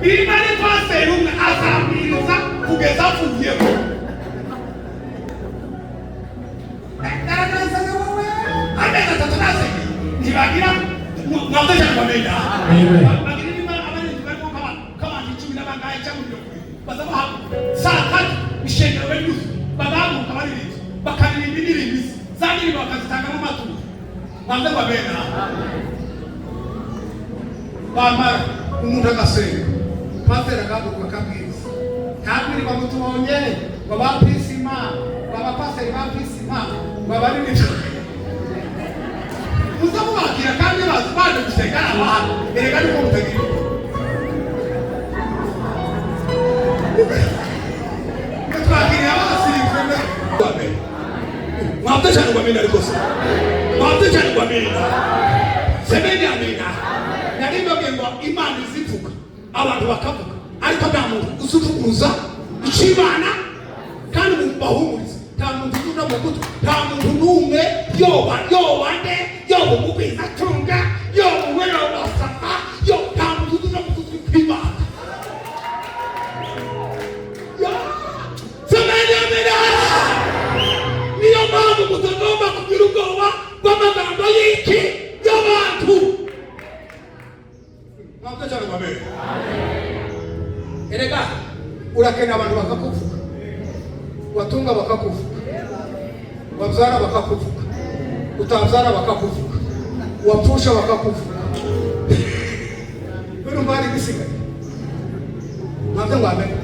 niba ari pasiteri umwe azabwiriza kugeza afungiyeho. Garagaza wowe ameza atatu nasigaye ntibagira mwatejana bamenya bagira niba abarinzi barimo kabandi 10 n'abangaye cyangwa 20 bazaba saa 3 ishengero benyuze bagahaguruka baririnze bakaririmba indirimbo za ndirimbo bakazitangamo amaturo mwanze bamenya bamara umuntu agasenga pasiteri agahaguruka akabwiriza ntabwiriza mutubonye babaprisima babapasiteri baprisima babarinze muzamu bakira kandi baje gusekana abantu erega niko mutagira twakiriye abasirikare babe mwabte cyane kwamina ariko se mwabte cyane kwamina semeni amina narimbaga ngo imana izivuga abantu bakavuga ariko nta muntu usutukuza ikibana kandi mubahumuriza nta muntu uje mu gutwi nta muntu n'umwe yoba nde yoba umugwiza atunga yoba uwera wasama yo nta muntu uje mu gutwi kw'Imana semeni amina niyo mpamvu mutagomba kugira ubwoba bw'amagambo y'iki y'abantu mwabwe cyane mwabere erega urakena abantu bakakuvuga watunga bakakuvuga wabyara bakakuvuga utabyara bakakuvuga wapfusha bakakuvuga bino mbari bisigaye mwabwe mwabere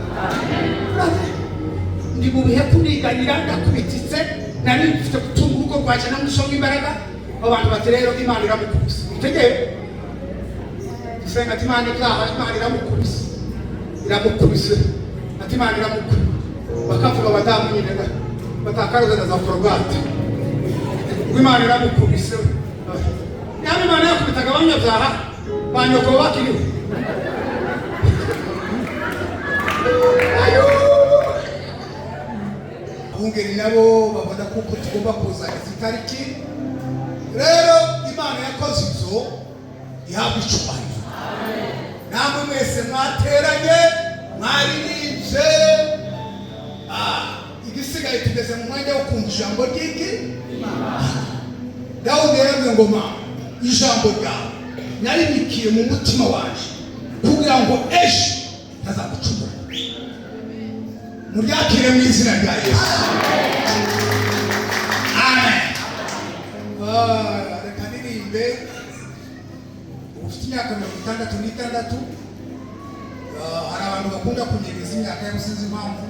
ndi mu bihe kuriganira ndakubititse nari mfite gutunga urugo rwaje namushonga imbaraga abantu bati rero Imana iramukubise itegeye senga ati Imana iramukubise ati Imana iramukubise bakavuga badamu nyine batakaruza za forogate Imana iramukubise yawe Imana yakubitaga abanyabyaha banyoko bakiriwe abungeri nabo babona kuko tugomba kuza izi tariki rero Imana yakoze ibyo ihabwa icyubahiro namwe mwese mwateranye mwaririmbye igisigaye tugeze mu mwanya wo kumva ijambo ry'iki Dawudi yaravuze ngo ma ijambo ryawe naribikiye mu mutima waje kugira ngo ejo ntazagucumura muryakire mu izina rya Yesu amen. Reka ndirimbe ufite imyaka 66 hari abantu bakunda kunyereza imyaka y'ubusizi impamvu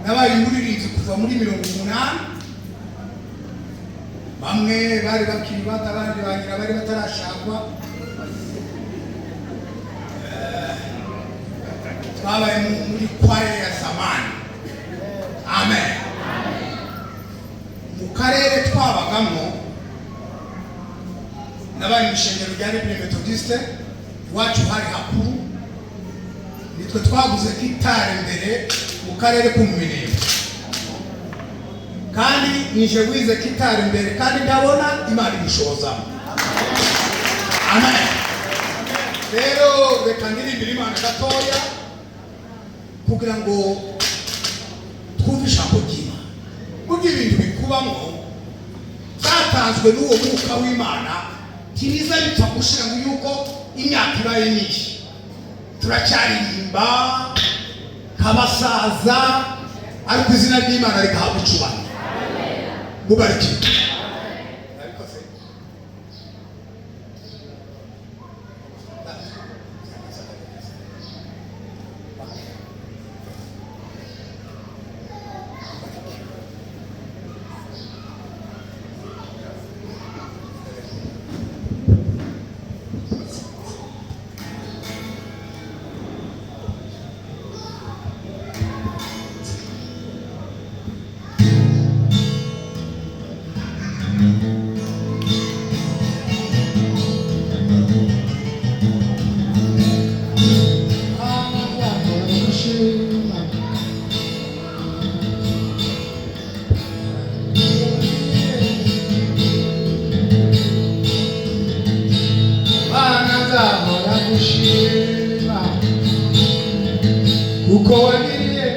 nabaye umuririmbyi kuva muri 80 bamwe bari bakiri bato abandi bagira bari batarashakwa twabaye muri kwaya ya zamani amen. Mu karere twabagamo nabaye mu ishengero rya Methodiste iwacu hari hakuru nitwe twaguze gitari mbere mu karere k'Umunyenga kandi nije wize gitari mbere kandi ndabona Imana ibishozamo amen. Rero reka ndirimbire Imana gatoya kugira ngo twumve ijambo ry'Imana kuko ibintu bikubamo zatanzwe n'uwo mwuka w'Imana tiniza bipfa gushira ngo yuko imyaka ibaye myinshi turacyaririmba kabasaza ariko izina ry'Imana rikahabwa icyubahiro mubarikire uko wagiriye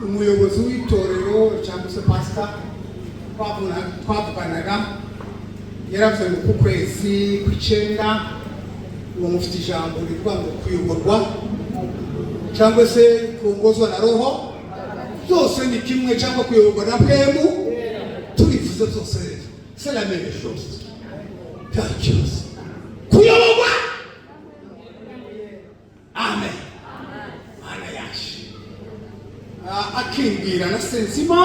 umuyobozi w'itorero cyangwa se pastor twavuganaga yaravuze ngo ku kwezi kw'icenda uwo mufite ijambo rivuga ngo kuyoborwa cyangwa se kuongozwa na roho byose ni kimwe cyangwa kuyoborwa na mpemu turifuza byose rero c'est la même chose cyose kuyoborwa. Amen. Mana yashi akimbwira na senzima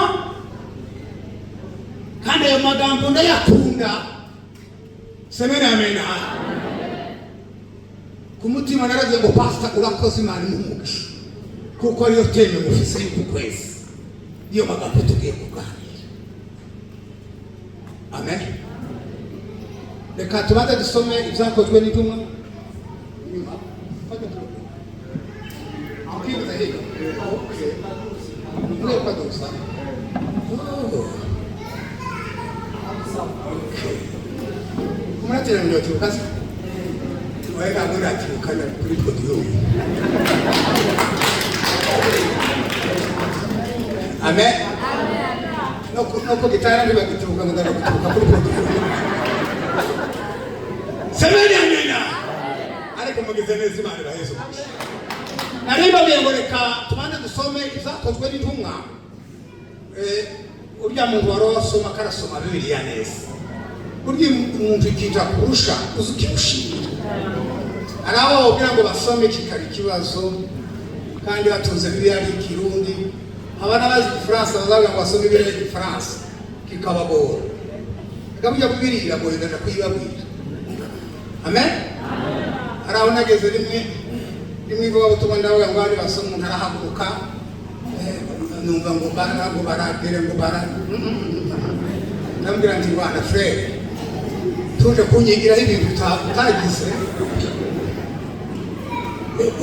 kandi ayo magambo ndayakunda. Semeni amen. Ku mutima naravuze ngo pastor urakoze Imana n'umugisha kuko ariyo teme mufise y'uku kwezi niyo magambo tugiye kuganira. Amen. Reka tubanze dusome ibyakozwe n'intumwa. Murate ndio tukaza. Weka ngora tukana kuri podium. Amen. nuko gitara ntibagituruka ngo ndagituruka kuri protocol. Semeni amina. Ariko mugize neza Imana irahezo. Narimba biyongoreka tubande dusome izakozwe n'intumwa. Urya muntu warosoma karasoma Bibiliya neza. Urya umuntu ikija kurusha uzukimushimira. Araho ubwira ngo basome kikari kibazo kandi batunze Bibiliya ari Kirundi. Abana bazi Igifaransa bazaga ngo basome Bibiliya y'Igifaransa kikabagora. Akabuja Bibiliya ngo ndaje kuyibabwira. Amen. Araho nageze rimwe ivuga ubutumwa ndavuga ngo ari basoma umuntu arahaguruka numva ngo baragere ngo ndambwira nti Rwanda frere tuje kunyigiraho ibintu utagize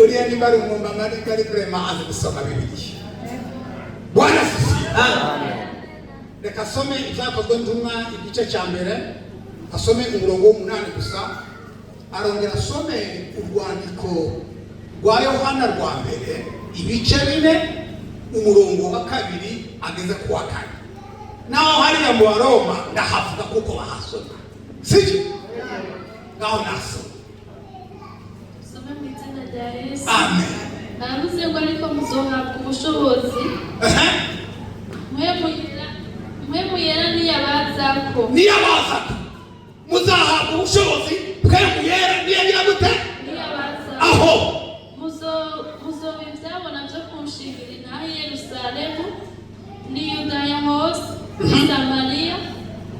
uriya ni bari umwumva ari kurema azi gusoma Bibiliya. Bwana sisi reka asome ibyakozwe n'intumwa igice cya mbere asome umurongo w'umunani gusa arongera asome urwandiko rwa Yohana rwa mbere ibice 4 umurongo wa 2 ageze ku wa 4. Naho hariya mu Roma ndahavuga kuko bahasoma sije ngaho nasoma. Soma mu izina rya Yesu. Amen. Navuze ngo ariko muzohabwa ubushobozi mwe yera niyabazako muzahabwa ubushobozi bw'Yera niyagira gute aho muzoba ibyabona byo kunshingira inaha i Yerusalemu ni Yudaya hose ni Samariya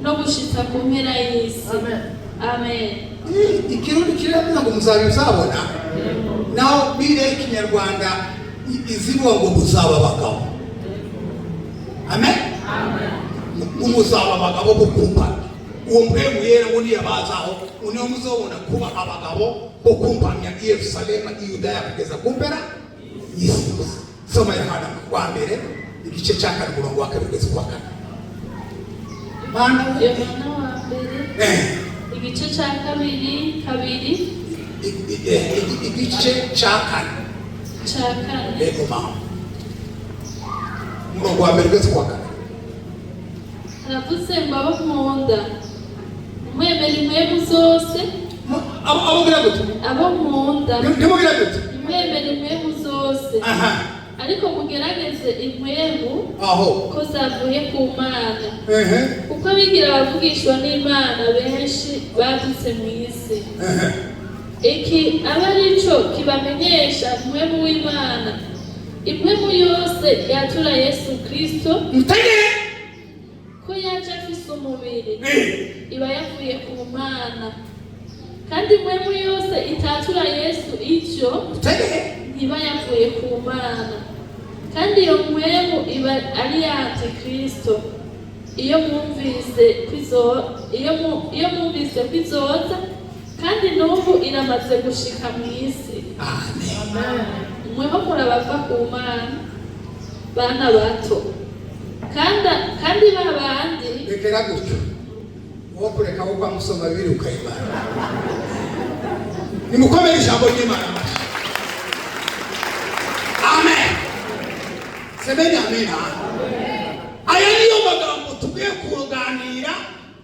no gushitsa ku mpera y'isi. Amen. Ikirundi kirabona ngo muzabizabona naho Bibiliya y'Ikinyarwanda izivuga ngo muzaba abagabo. Amen. Muzaba abagabo bo kumpamya uwo mpemu Yera ngo niyabazaho uniyo muzobona kuba abagabo bo kumpamya i Yerusalemu i Yudaya kugeza ku mpera y'isi yose. Soma Yohana wa mbere igice cya 4 umurongo wa 2 kugeza ku wa 4. Yohana wa mbere igice cya 2 igice cya 4 yego mama umurongo wa 1 kugeza ku wa 4. Aravuze ngo abo nkunda mwemera impwemu zose abo gira gute abo nkunda ndimubwira gute mwemera impwemu zose ariko mugerageze impwemu aho ko zavuye ku Mana kuko abigira bavugishwa n'Imana benshi badutse mu isi. Iki aba ari cyo kibamenyesha impwemu w'Imana. Impwemu yose yatura Yesu Kristo ko yaje afise umubiri iba yavuye ku Mana, kandi impwemu yose itatura Yesu icyo iba yavuye ku Mana, kandi iyo mpwemu iba ari Antikristo. Iyo mwumvise kwizoza kandi n'ubu iramaze gushika mu isi. Amen. Mweho murabava ku Mana bana bato kandi babandi rekera gutyo wo kureka wo kwa musoma Bibiliya ukayibara. Nimukomere ijambo ry'Imana. Amen. Semeni amina. Aya niyo magambo tugiye kuganira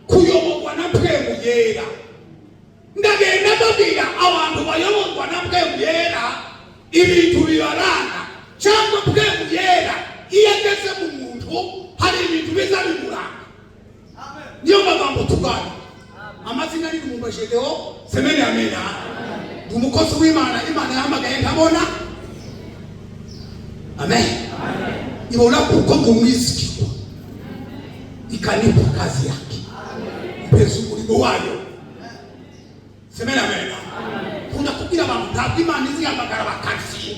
kuyoborwa na mpemu Yera. Ndagenda babwira abantu bayoborwa na mpemu Yera ibintu bibarana cyangwa mpemu Yera iyo ageze mu muntu hari ibintu biza bimuranga. Niyo magambo tuganira. Amazina ari mu Bashedeho. Semeni amina. Umukozi w'Imana Imana yahamagaye nkabona. Amen. Ibona kuko ngumwizikirwa ikanipa kazi yake mpenzi umurimo wayo. Semeni amena. Kuna kubwira abantu ntabwo Imana izihamagara bakarisiye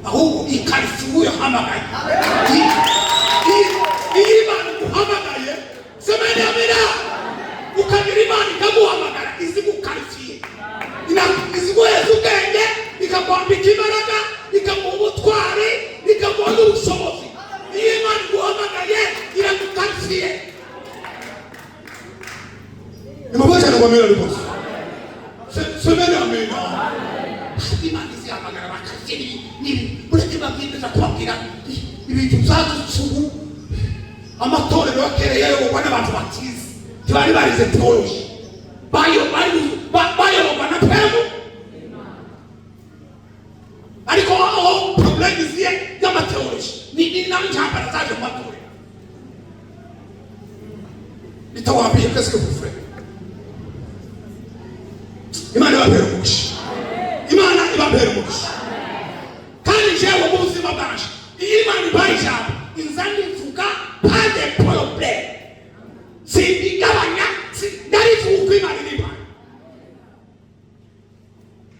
ahubwo ikarisiye uyo hamagaye. Iyi Imana guhamagaye semeni amena ukagira Imana ikaguhamagara izi gukarisiye iziguheza ubwenge ikakwambika imbaraga ikaguha ubutwari ikaguha n'ubushobozi. Iyo Imana iguhamagaye iragukarisiye. Nimubasha n'ubamera rwose. Semeni amena. Imana izihamagara bakarisiye nibi ureke babwiriza kubabwira ibintu byadusugu amatorero yakereye yoborwa n'abantu batize ntibari barize teology bayoborwa na pemu ariko aho problem iziye y'amateology ni n'intambara zaje mu matorero bitawambije qu'est-ce que vous faites Imana ibabere umugisha Imana ibabere umugisha kandi jewe mu buzima bwanje Imana ibaye ijambo inzandi mvuga pas de problème sindikabanya ndari vuga Imana iriba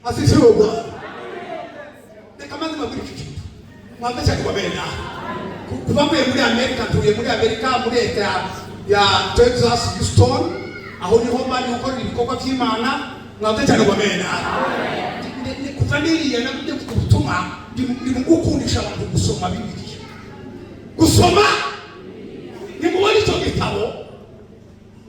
asisiwe reka maze mabiri kitu mwambe cyane kwabena kuva muri Amerika tuye muri Amerika muri leta ya Texas Houston aho niho mani ukora ibikorwa by'Imana mwambe cyane kwabena kuva niriye nabyo gutuma ndi gukundisha abantu gusoma Bibiliya gusoma ni mubona icyo gitabo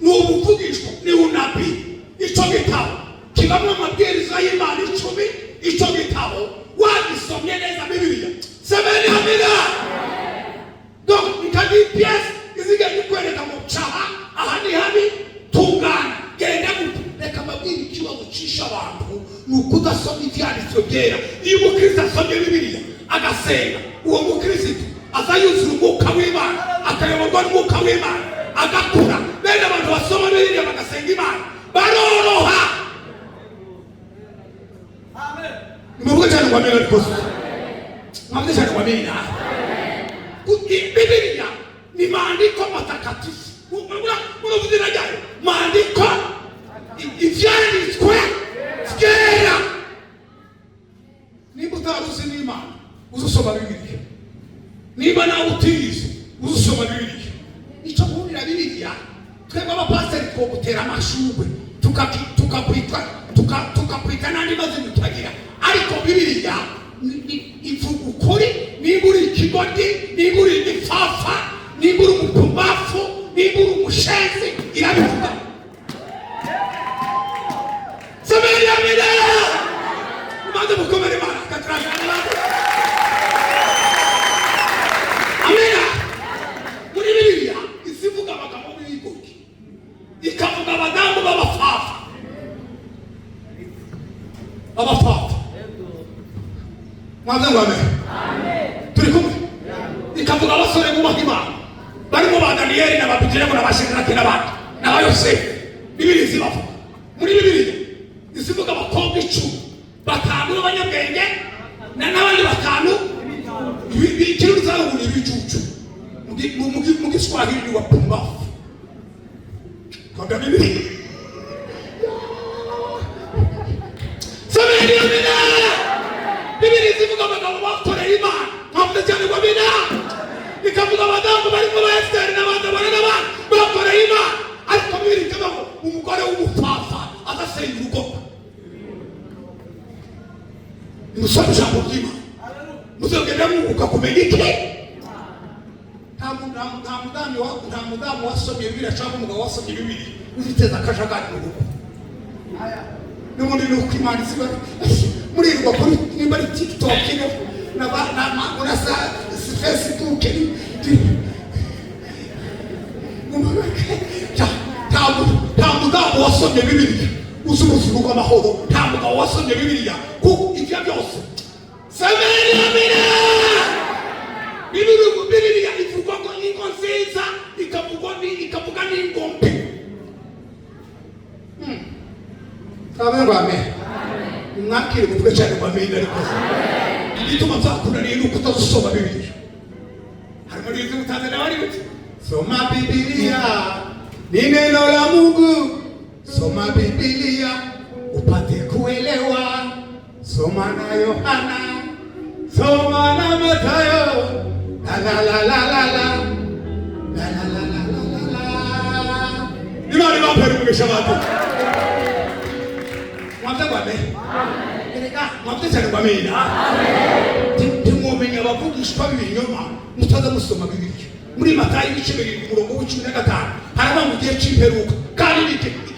ni ubuvugishwa ni unabi icyo gitabo kibamwe amabwiriza y'Imana 10 icyo gitabo wagisomye neza Bibiliya semeni amina donc nikadi pièce iziga nikwereka mu cyaha ahandi habi tungana genda reka mabwiriza ikibazo cisha abantu nukudasoma ibyanditswe byera iyo umukristo asomye Bibiliya agasenga uwo mukristo azayuzura umwuka w'Imana akayoborwa n'umwuka w'Imana agakura bene abantu basoma Bibiliya bagasenga Imana baroroha amen nimuvuge cyane kwa mimi rikoze mwamze cyane kwa mimi Bibiliya ni maandiko matakatifu unavuze najayo maandiko ivyanditswe kera nimba utaruzi n'Imana uzusoma Bibiliya niba nawe utiyizi uzusoma Bibiliya icyo nkundira Bibiliya twebwe abapasiteri twogutera amashurwe tukakwita n'andi mazina tutagira ariko Bibiliya ivuga ukuri niba uri ikigoryi niba uri igipfafa niba uri umupumbafu niba uri umushenzi irabivuga semeni amina umaze mukomere Imana katragana amina muri Bibiliya isivuga abagabo b'ibigoryi ikavuga abadamu b'abapfafa mwaze ngo amen turi kumwe ikavuga abasore bubaha Imana barimo ba Daniyeli na Abedinego na Bashidraki n'abandi na Yosefu Bibiliya zibavuga muri Bibiliya isivuga abakobwa 10 batanu b'abanyabwenge n'abandi batanu bikiri uzabona ibicucu mu Kiswahili ni wapumbavu kwa Bibiliya semeni amina Bibiliya zivuga abagabo bakoreye Imana mwamze cyane kwa bina ikavuga abadamu barimo ba Esteri n'abandi n'abandi bakoreye Imana ariko Bibiliya ikavuga umugore w'umupfafa adasenga urugo musaba ijambo ry'Imana muzogenda mwuka kumenya iki nta mudamu wasomye Bibiliya cyangwa umugabo wasomye Bibiliya uziteza akajagari mu rugo n'ubundi ni uko Imana isiba murirwa kuri nimba ari TikTok na unasa Facebook nta mudamu wasomye Bibiliya uzuruzi urugo amahoro nta mugabo wasomye Bibiliya kuko ibyo byose semeni amina Bibiliya ivuga ko ingo nziza ikavuga n'ingombe amen amen mwakire kuvuga cyane kwa mimi ariko igituma nzakunaniye nuko utazusoma Bibiliya harimo n'ibyo mutazana bari biti soma Bibiliya ni neno la Mungu soma Bibiliya upate kuelewa soma na Yohana soma na Mathayo la Imana ibapere umugisha abantu mwamze kwa mimi mwamze cyane kwa mimi timumenya abavugishwa b'ibinyoma mutaza musoma Bibiliya muri Matayo 7:15 haraba mu gihe cy'imperuka kandi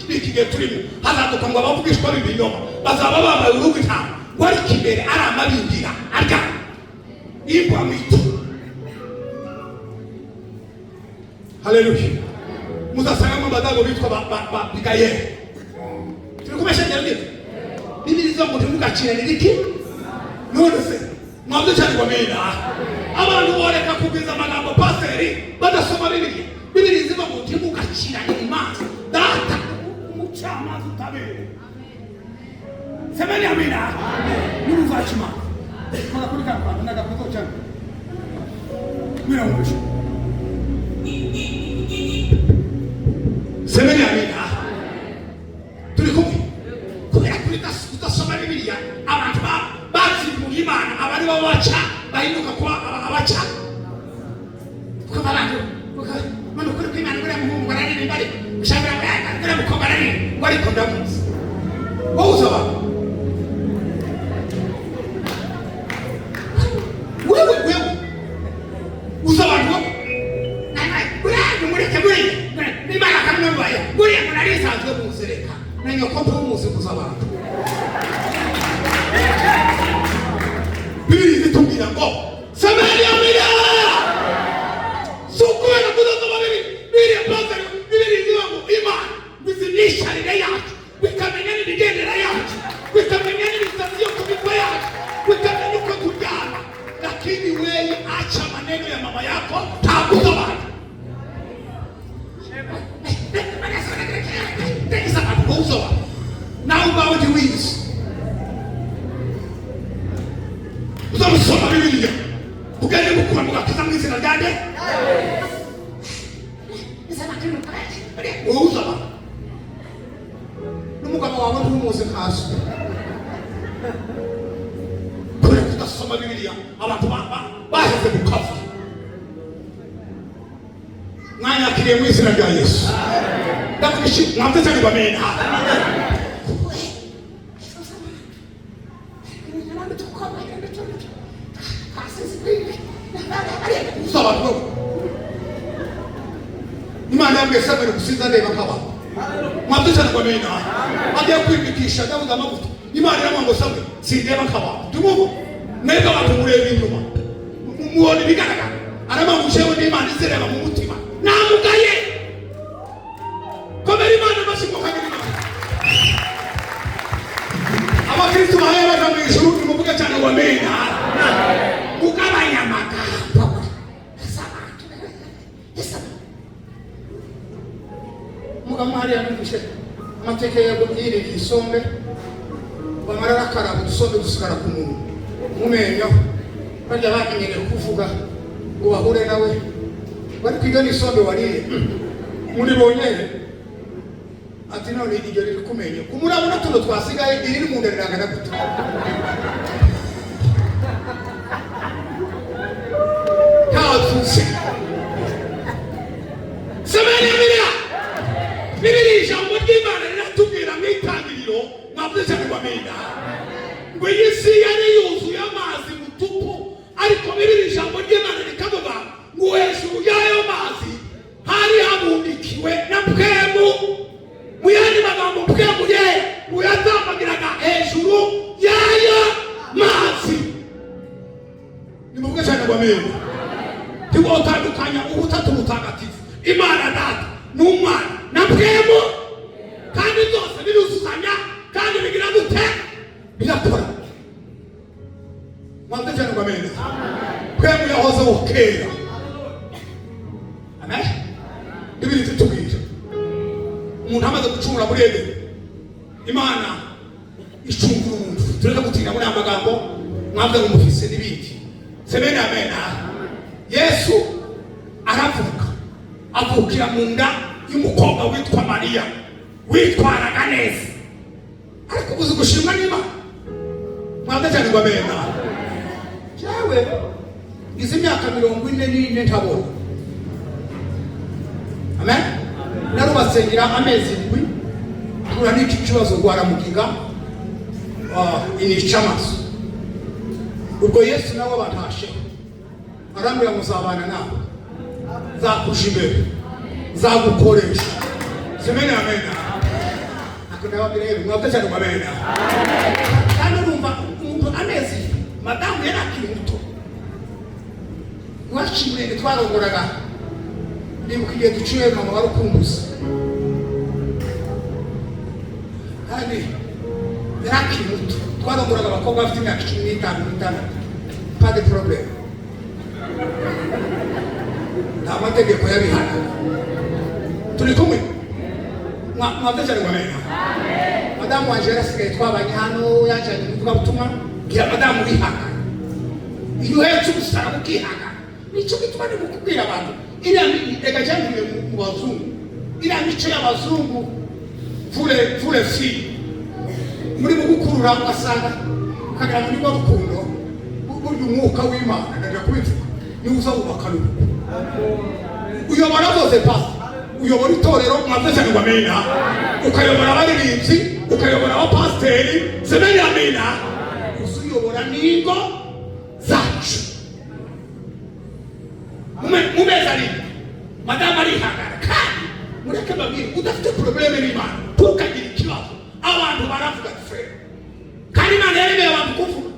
iki gihe turimo hazaduka ngo abavugishwa b'ibinyoma bazaba bambaye uruhu intama wari kimbere ari amabingira arya ibwa mito Haleluya. Muzasanga badago bitwa ba Bigayeli. Turikumesha ndio. Biblia izo ngo ntimugacire niki? None se mwabyo cyane kwamena. Abantu boreka kubiza amagambo paseri badasoma Biblia. Biblia izo ngo ntimugacira Imana. Data umuchama tutabere. Semeni amina. Nuruvachima. Kuna kulika kwa nagakozo cyane. Mira mwisho. Semeni amina. Tulikumbi. Kubera kutasoma Biblia abantu bazi mu Imana abari babaca bahinduka kwa abaca. Kuko abantu mano kuri kwimana kuri mu ngorane nimbari ushaka bana kuri mu kogarani wari kondamuzi. Wowe uzaba. Wewe uzaba ngo kuri muri keburi nimara kamwe bayo kuri muri arisanzwe musereka nanyo ko tumuzi kuzaba. Biblia itubwira ngo Samaria mira sukura kuzaba Biblia pastor Biblia ivuga ngo Imana bizinisha rire yacu bikamenya n'ibigendera yacu bikamenya n'ibisabyo kubikwa yacu bikamenya uko tujyana lakini wewe acha maneno ya mama yako tabuza watu Tesa kuuza na ubao jiwizi uzamsoma Biblia ukende kukumbuka kizamwizi na dade nisema kitu kale uuza numugabo wawe ntumuze kaso kure kutasoma Biblia abantu baheze kukafa mwanya kile mwisi na bya Yesu ndakubishi mwamteza ni bamena sababu Imana amesema kusiza ndeba kawa mwamteza ni bamena ajya kwibikisha ndavuga amavuta Imana yamango sabe sindeba kawa tumugo nega watu murebe inyuma muone bigaraga arama mushewe ni Imana izereba mu mutima namugaye komera Imana bashiko kabiri abakristo bahaye bakamwishuruti muvuga cyane wamenya mugabanya amagambo mugamari yanumvishe amateke yabo iri isombe bamara rakara dusombe dusigara ku muntu mumenyo barya bamenyere kuvuga ngo bahure nawe bari kwiga n'isombe wariye muri bonyere ati none iryo riri kumenye kumurabona tuno twasigaye iri mu ndere rangana gute kazuze Semeni Biblia Biblia ijambo ry'Imana riratubwira mu itangiriro mwavuze ngo bamenya ngo isi yari yuzuye amazi mutupu ariko Biblia ijambo ry'Imana rikavuga ngo hejuru y'ayo mazi hari habundikiwe na mpwemu muyandi magambo mpwemu ye uyatambagiraga hejuru y'ayo mazi nimuvuge cyane bamenya tiwotandukanya ubutatu butagatifu Imana data n'umwana na mpwemu kandi byose biruzuzanya kandi bigira gute birakora mwabyo cyane bamenya mpwemu yahoze ukera amen Biblia itubwira umuntu amaze gucumura muri Edeni Imana icungura umuntu tureka gutinya muri amagambo mwabyo umufise n'ibindi semeni amen Yesu aravuka avukira mu nda y'umukobwa witwa Mariya witwaraga neza ariko uzi gushimwa n'Imana mwabyo cyane bamenya jewe izi myaka 44 ntabona amen narubasengera amezi ndwi kura n'iki kibazo gwaramukiga inica amaso ubwo Yesu nawe batashe arambira muzabana nawe zakusha imbere zagukoresha semeni amen akunda babirebe mwabyo cyane bamenya kandi urumva umuntu amezi madamu yari akiri muto washimwe twarongoraga ndibuka igihe duciye mama wari ukumbuza kandi yari akiri muto twaronguraga abakobwa bafite imyaka 15 pas de problème nta mategeko yabihana turi kumwe mwabyo cyane mwamenya madamu wanje yarasigaye twabanye hano yajanye muvuga butumwa gira madamu wihaka iyo hetse ubusara bukihaka nico gituma ni mukubwira abantu iriya reka cyangwa mu bazungu iriya mico y'abazungu vule fi muri mugukurura ugasanga ukagira muri rwa rukundo burya umwuka w'Imana ndaje kubivuga ni uza wubakana uyobora bose pasi uyobora itorero mwabyo cyane wamenya ukayobora abaririmbyi ukayobora abapasiteri semeni amina usuyobora n'ingo zacu mumeza rimwe madamu arihangana kandi mureke babwire udafite probleme n'Imana tukagira ikibazo abantu baravuga fere kandi Imana yaremeye abantu kuvuga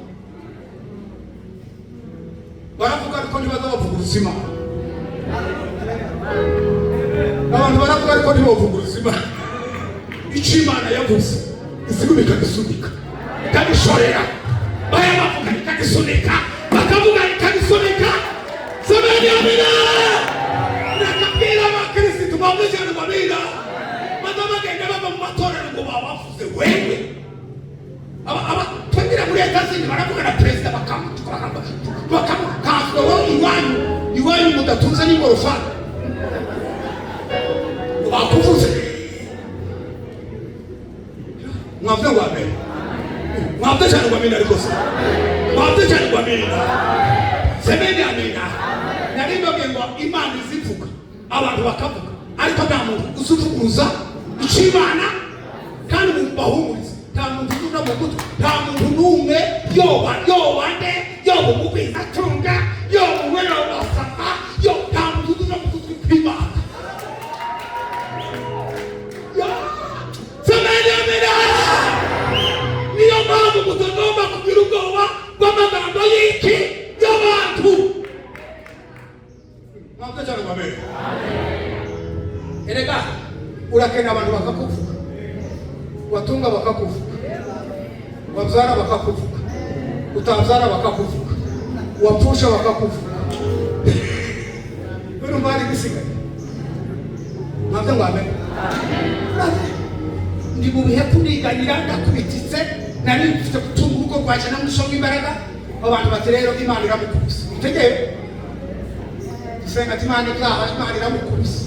baravuga ariko ntibazabavuguruza Imana abantu baravuga ariko ntibavuguruza Imana icyo Imana yavuze isigura ikagisunika ikagishorera baya bavuga ikagisunika bakavuga ikagisunika semeni amina nakabwira abakirisitu mwabyo cyane mwamenya madamu agenda bava mu matorero ngo babavuze wewe twabwira muri etazini baravuga na perezida bakamukanswe wowe iwanyu mudatunze n'ingorofani bakuvuze mwabyo ngo amen mwabyo cyane ngo amina ariko se mwabyo cyane ngo amina semeni amina narimbabwiye ngo Imana izivuga abantu bakavuga ariko nta muntu uzuvuguruza icyo Imana kandi bahumuriza nta muntu uzuvuga mu gutwi nta muntu n'umwe yoba nde yoba umugwiza atunga yoba uwera wasaka nta muntu uzuvuga mu gutwi kw'Imana semeni amina niyo mpamvu mutagomba kugira ubwoba bw'amagambo y'iki y'abantu mwabyo cyane mwamenya erega urakena abantu bakakuvuga watunga bakakuvuga wabyara bakakuvuga utabyara bakakuvuga wapfusha bakakuvuga urumva hari bisigaye mwabyo mwamenya ndi mu bihe kuniganyira ndakubititse nari mfite gutunga urugo rwaje namusonga imbaraga abantu bati rero Imana iramukubise itegeye dusenga ati Imana ibyaha Imana iramukubise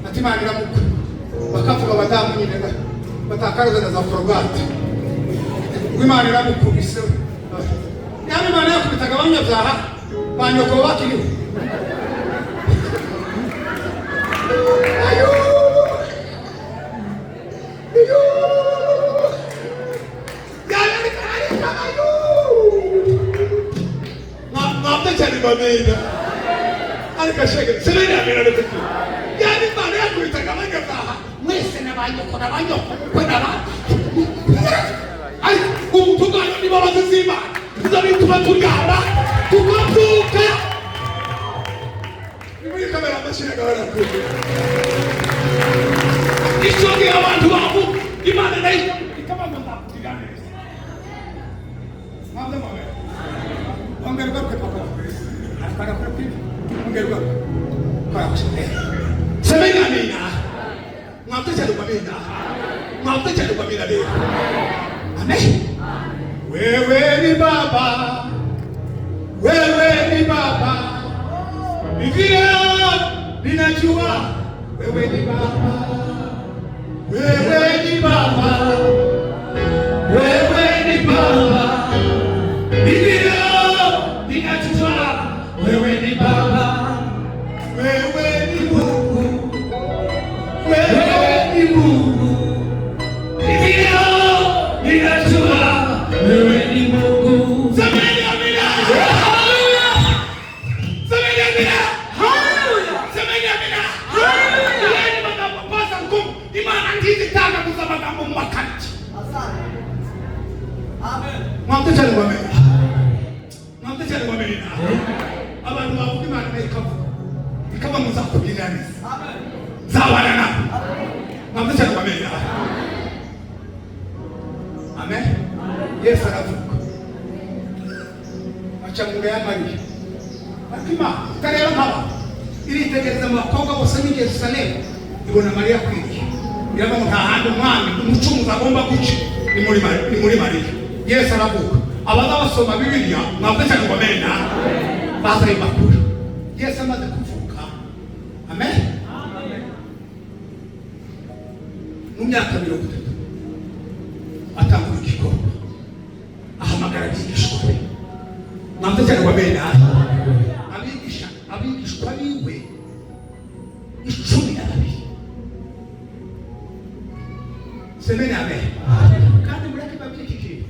ati Imana iramukubise bakavuga abadamu nyine batakaruza na za forogate Imana iramukubise yaba Imana yakubitaga abanyabyaha banyoko bakiriho Amina. Ariko shege semeni amina rekuti. Yani Imana yakubitaga abanyabyaha mwese n'abanyoko kw'abandi. Ari ubutungane n'imbabazi z'Imana bizabituma turyama tukabyuka. Ni muri kamera amashyiraga barakuze. Ishoge abantu bavu Imana nayo ikabanga ndakugira neza. Mwabyo mwawe. Wangaruka papa. Para pergi, mungkin kalau semeni amina, ngapa jadi amina, ngapa jadi amina dia, amen. Wewe ni Baba, Biblia ninajua, wewe ni Baba, Biblia ninajua. Wewe ni Baba, wewe ni Mungu, Biblia ninajua wewe ni Mungu. Semeni amina. Haleluya. Semeni amina. Haleluya. Semeni amina. Haleluya. Yani magambo pasa ngumu Imana ndizi tanga kuza magambo makati. Asante. Amen. Mwamte cyane mwamenya. Abantu bavuga Imana ikavuga muzakugirira neza. Zabana nawe. Mwavuze cyane kwa mena. Amen. Yesu aravuga. Acha mu ya Mariya. Akima tareba nkaba. Iritegereza mu bakobwa bose ni Yerusalemu. Ibona Mariya kwiriye. Iraba nta handi umwami umucunguzi agomba guca. Ni muri Mariya. Yesu aravuga. Abazabasoma Bibiliya mwavuze cyane kwa mena. Bazaye makuru. Yesu amaze kuvuka. Amen. Mu myaka 30 atangura igikorwa ahamagara abigishwa be. Mwavuze cyane kwa mena. Abigishwa biwe 12. Semeni amen. Kandi mureke babiri kiki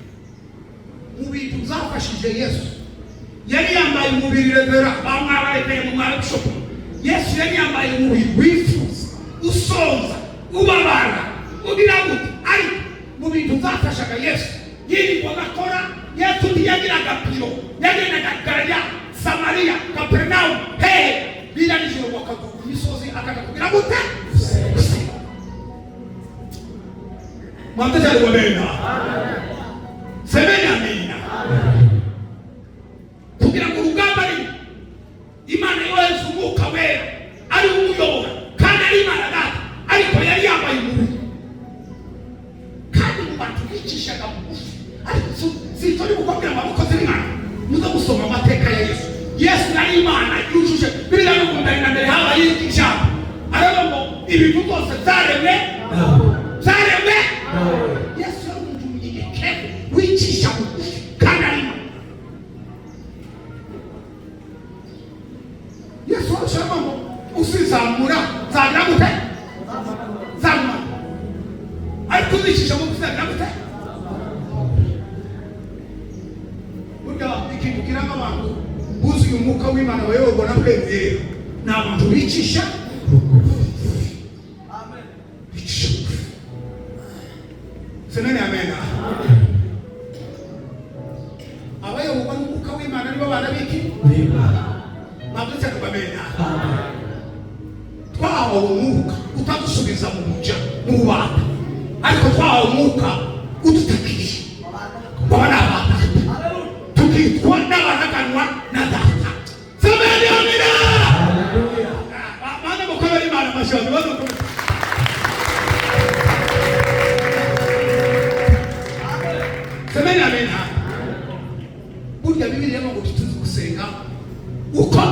mu bintu zafashije Yesu yari yambaye umubiri revera bamwabaye mu mwari bishop. Yesu yari yambaye umubiri wifuza usonza ubabara ugira gute ariko mu bintu zafashaga Yesu yiri bagakora. Yesu ntiyagiraga piro yagendaga Galilaya Samaria Capernaum biranije wakagugu imisozi akaja kugira gute. Mwavuze cyane kwa mena. Semeni amina. Kugira ngo urugamba ari Imana yohereza umwuka wera ari umuyobora kandi ari Imana data ariko yari yambaye umubiri kandi mu bantu bicishaga bugufi. Ariko sintori gukubwira amaboko z'Imana muza gusoma amateka ya Yesu. Yesu yari Imana yujuje Bibiliya no kumenya mbere habaye ijambo ariko ngo ibintu byose zaremwe Yesu yari umuntu w'inyenyekere wicisha bugufi kandi ari Imana. Yesu arashaka ngo usizamura zagira gute zamura ariko uzicisha bugufi zagira gute. Burya ikintu kiranga abantu buzuye umwuka w'Imana bayoborwa na bwenge ni abantu bicisha bugufi. Amen. Bicisha bugufi. Semeni amena. Abayoborwa n'umwuka w'Imana nibo bana biki mwavuze cyane kwa mena. Twahawe umwuka utadusubiza mu buja mu bubata ariko twahawe umwuka udutakisha babana abana tukitwa n'abanaganwa na data. Semeni amena. Mana mukobera Imana mashami bazo. Semeni amena. Burya Bibiliya ngo tuzi gusenga uko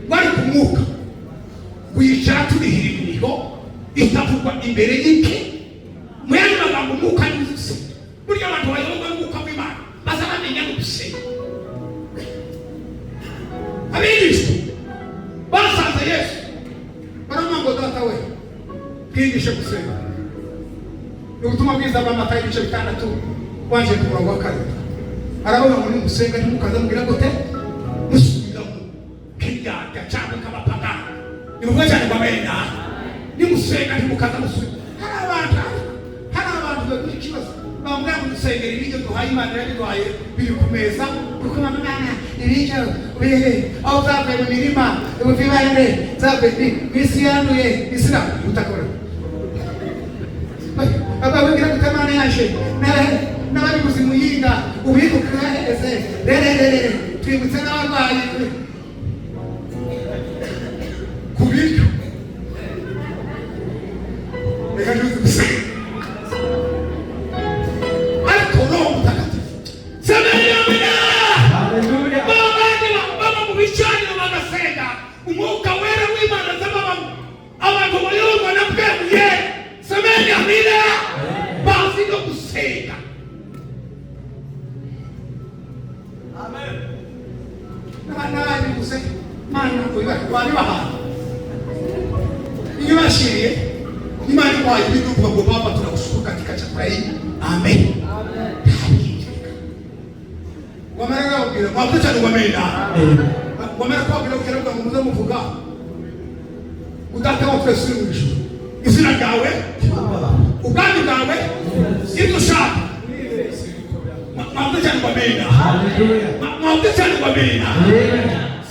bari ku mwuka wicara turihira imihigo itavugwa imbere y'iki mwene magambo umwuka n'ubusa. Burya abantu bayoborwa n'umwuka w'Imana baza bamenya no gusenga. Abigishwa basanze Yesu baramubwira ngo data we twigishe gusenga. Ubutumwa bwiza bwa Matayo ibice 6 wanje ku murongo wa 4 aravuga ngo nimusenga ntimukaza mugira gute musubiramo kiyaka cyangwa kabapagana. Nimuvuga cyane kwa mena. Nimusenga ntimukaza musubira. Hari abantu bagira ikibazo bambwira ngo dusengera ibiryo duhaye Imana yabiduhaye biri ku meza kuko Imana ibiryo bihe aho zavuye mu mirima ubuvibande zavuye misi yanuye isira utakora ababwira ko Imana yaje n'abari kuzimuyinga ubikukira ese rere twibutse n'abarwayi kubiryo reka ntuzi ariko Roho Mtakatifu. Semeni amina. Haleluya. Baba mu bicaniro bagasenga umwuka wera w'Imana abantu bayoborwa na bwenge. Semeni amina. Bazi no gusenga. Amen. Nani gusenga? Mana wali bahari. Niwashiriye. Imani kwa ibidu kwa Baba tunakushukuru katika chakula hiki. Amen. Amen. Wamara ubira mwavuze cyane wamenda. Wamara kwa ubira ukira ngo muze muvuga. Udata wa twese n'ijuru. Izina ryawe ubwami bwawe ibyo ushaka. Mwavuze cyane wamenda. Haleluya. Mwavuze cyane wamenda.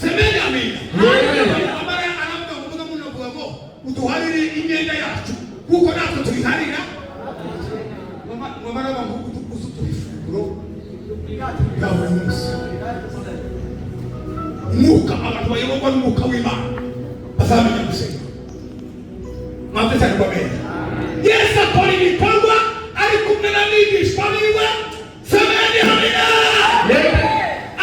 Semeni amina. Haleluya. Wamara anavuga imyenda yacu kuko natwe tuyiharira mwamara bangu uzutura ifunguro bwa buri munsi. Umwuka, abantu bayoborwa n'umwuka w'Imana bazamenya gusenga. Mwamve cyane bamenya. Yesu akora ibikorwa ari kumwe n'abigishwa biwe. Semeni hamina.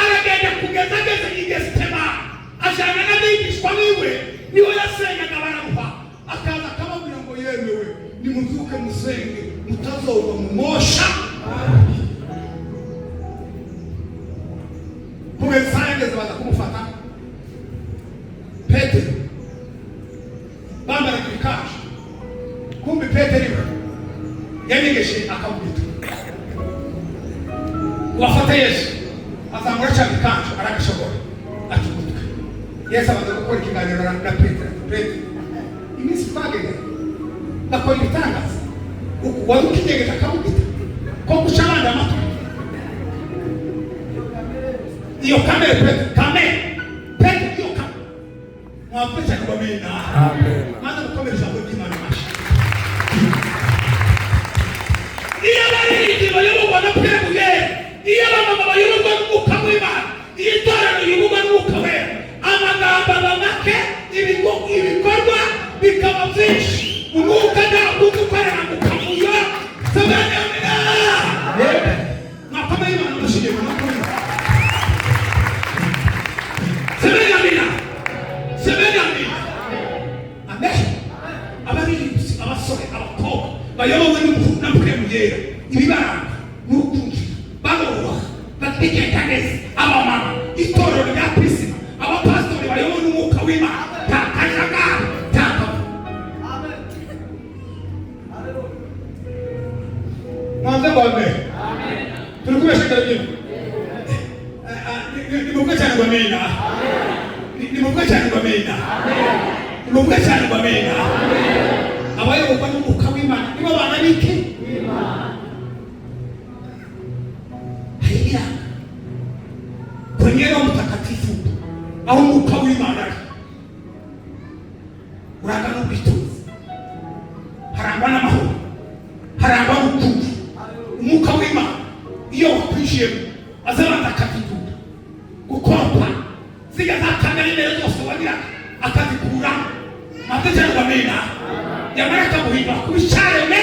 Aragenda kugeza ageze i Getsemani ajyana n'abigishwa biwe, niho yasengaga bararuha, akaza akababwira ngo yemewe nimuzuke musenge mutazorwa mu mosha. Kugeza yageze baza kumufata Petero bambara ibikaje, kumbe Petero yabigeshe akamubita wafata Yesu azamura cyane ibikaje aragashobora akimutwe. Yesu amaze gukora ikiganiro na Petero, iminsi twageze bakora ibitangaza wari ukigejeje akamubita ko guca abandi amatwi. Iyo kamere Petero iyo kamere mwapesha kubamena. Amen. Maana mukomeresha kujimana mashi. Iyo bari bayoborwa na Petero yeye, iyo bamama bayoborwa n'umwuka w'Imana, iyo itorero riyoborwa n'umwuka wera, amagambo bamake ibikorwa bikaba byinshi. Umwuka ntabwo ukorera mu kavuyo. Semeni amina. Amen. Mwapama Imana mushiye mu makuru. Semeni amina. Semeni amina. Amen. Abaririmbyi, abasore, abakobwa bayobowe na Mpwemu Yera, ibibaranga n'urukundo bagorora bategeka neza. Abamama, itorero rya Kristo, abapastori bayobowe n'umwuka w'Imana, takajagari takavu. Amen. Mwanze bambe. Amen. Tulikubesha karibu. Nimuke cyane bamena. Nimuke cyane bamena. Nimuke cyane bamena. Abayoborwa n'umwuka w'Imana nibo bana biki? Haya. Kwenye Roho Mtakatifu au umwuka w'Imana urangwa n'ubwitonzi, harangwa n'amahoro, harangwa n'urukundo. Umwuka w'Imana iyo wakwinjiyemo azabanda akabituda gukoropa ziga za kamere mbere zose wagira akazikuramo. Maze cyane bamena yamara akamuhimba kubishareme.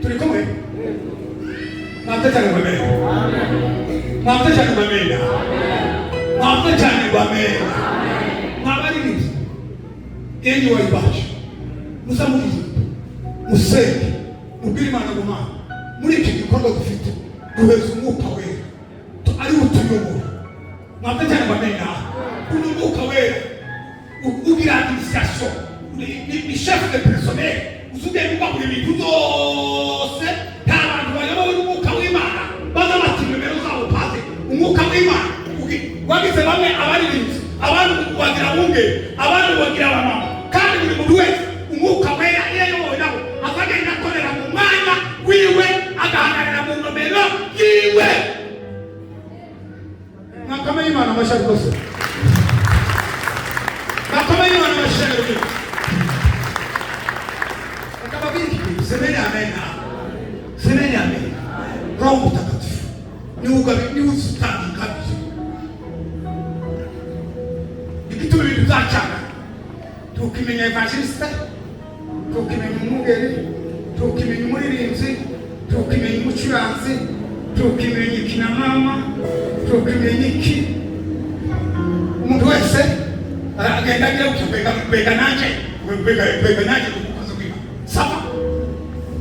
Turi kumwe? Maze cyane bamena. Maze cyane bamena. Maze cyane bamena. Mwabaririmbyi enyi wayibaje musamurize musenge mubwire Imana ngo Mana muri iki gikorwa dufite duheze umwuka wera ari utuyobora. Maze cyane bamena uno mwuka wera ugira administration ni chef de personnel usubiye kuba buri bintu byose nta bantu bayobowe n'umwuka w'Imana baza bati nimero zabo pate. Umwuka w'Imana wagize bamwe abaririmbyi, abandi bagira bunge, abandi bagira abamama, kandi buri muntu wese umwuka wera iyo ayobowe nabo akagenda akorera mu mwanya wiwe agahagarara mu nomero yiwe. Nakama Imana amashyi rwose. Nakama Imana amashyi rwose. Akababiri semeni amena. Semeni amena. Roho Mtakatifu ni usitani kabisa. Ikituma ibintu byacana tukimenya evangeliste, tukimenya umugeri, tukimenya umuririmbyi, tukimenya umucuranzi, tukimenya ikinamama, tukimenya iki. Umuntu wese agenda agira bega nanjye umukozi w'Imana. Saba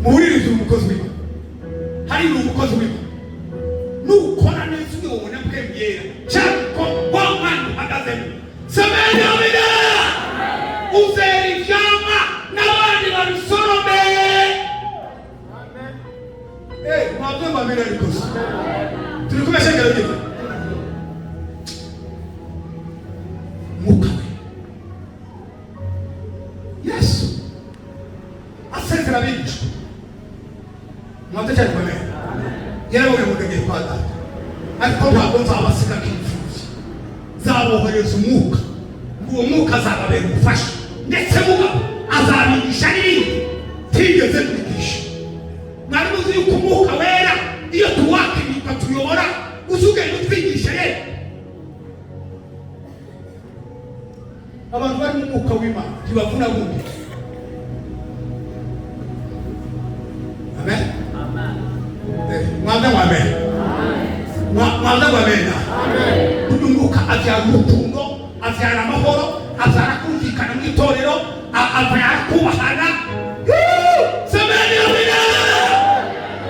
muhuririze umukozi w'Imana, hari umukozi w'Imana nukora neza ugiye ubona Mpwemu Yera cyangwa wa mwana uhagazemo. Semeni amina. Uzera ivyama n'abandi babisorome. Mwabwe bamena rikoze. Turi kumesha ngero. Mwuka we Yesu asezera abigishwa. Mwabwe cyane bamena. Yaravuye mu ndege kwa Data, ariko ntabwo nzabasiga nk'imfubyi, nzabohereza umwuka, uwo mwuka azababera umufasha, ndetse mugabo azabigisha n'ibindi tigeze kwigisha. Mwari muzi yuko umwuka wera iyo tuwakirika tuyobora uzugenda utwigisha rero. Abantu bari mu mwuka w'Imana ntibavuna bundi. Amen. Mwanda amen. Mwanda amen. Uyu mwuka abyara urukundo, abyara amahoro, abyara kumvikana mu itorero, abyara kubahana. Semeni amina.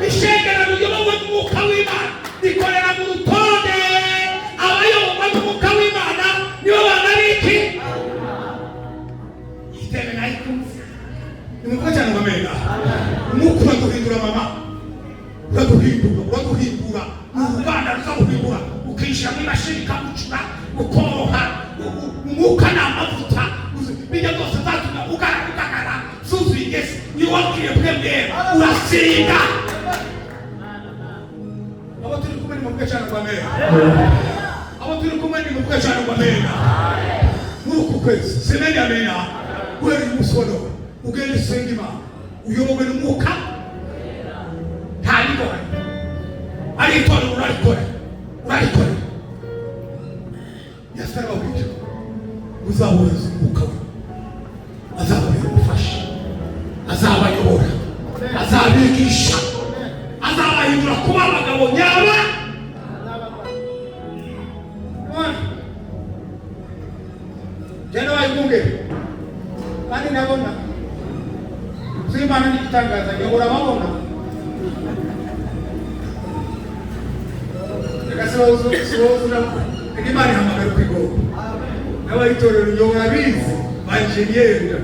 Ishengero riyobowe n'umwuka w'Imana rikorera mu rutonde. Abayoborwa n'umwuka w'Imana nibo banabiki. Iteme nayikunze. Nimukora cyane bamena. Umwuka uraduhindura mama. Uraduhindura. Uruganda ruzaguhindura. Ukishyira mu imashini ikagucura, ukoroha. Umwuka ni amavuta. Bijya byose zatuma ugaragara. Zuzuye ingesi. Niyo wabwiye bwebwe. Urasinda. Abo turi kumwe ni mubwe cyane bamena. Abo turi kumwe ni mubwe cyane bamena. Muri uku kwezi. Semeni amena. Weri musoro. Ugende senga Imana. Uyobowe n'umwuka. Ntabikora. Aritora urarikora. Yasara wicyo. Uzabohereza umwuka we. Azababera umufasha. Azabayobora. Azabigisha. Azabahindura kuba abagabo nyaba. Jana wayimunge. Kandi nabona. Imana ni igitangaza, yobora babona. Siwuzura Imana ihamagara kwigomba. N'abayitorero yobora bizi banjeniyeri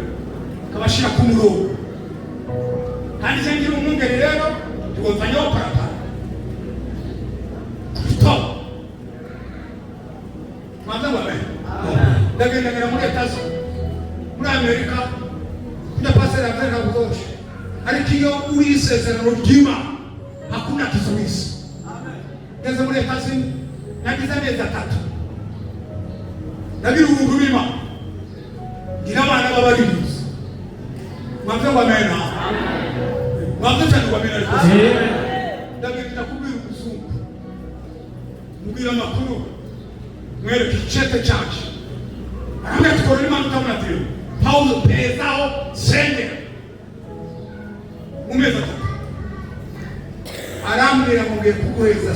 kabashira ku murongo. Kandi je ngira umwungeri rero tugomfanyo parapa. Stop. Mwanza wawe. Ndagenda muri etazo. Muri Amerika tunapasera kwenda kutosha. Ariko iyo uri isezerano ry'Imana hakuna kizuizi. Ngeze muri etazo nagize neza 3. Nabiri ubugumima. Ngira abana b'abaririmbyi. Mwanza wamena. Mwanza cyane wamena ariko. Ndagenda kubwira umuzungu. Mubwira makuru. Mwere kichete chanje. Aramya tukorera Imana utamwatira. Paulo Pedro senge umeza arambwira ngo ngiye kuguheza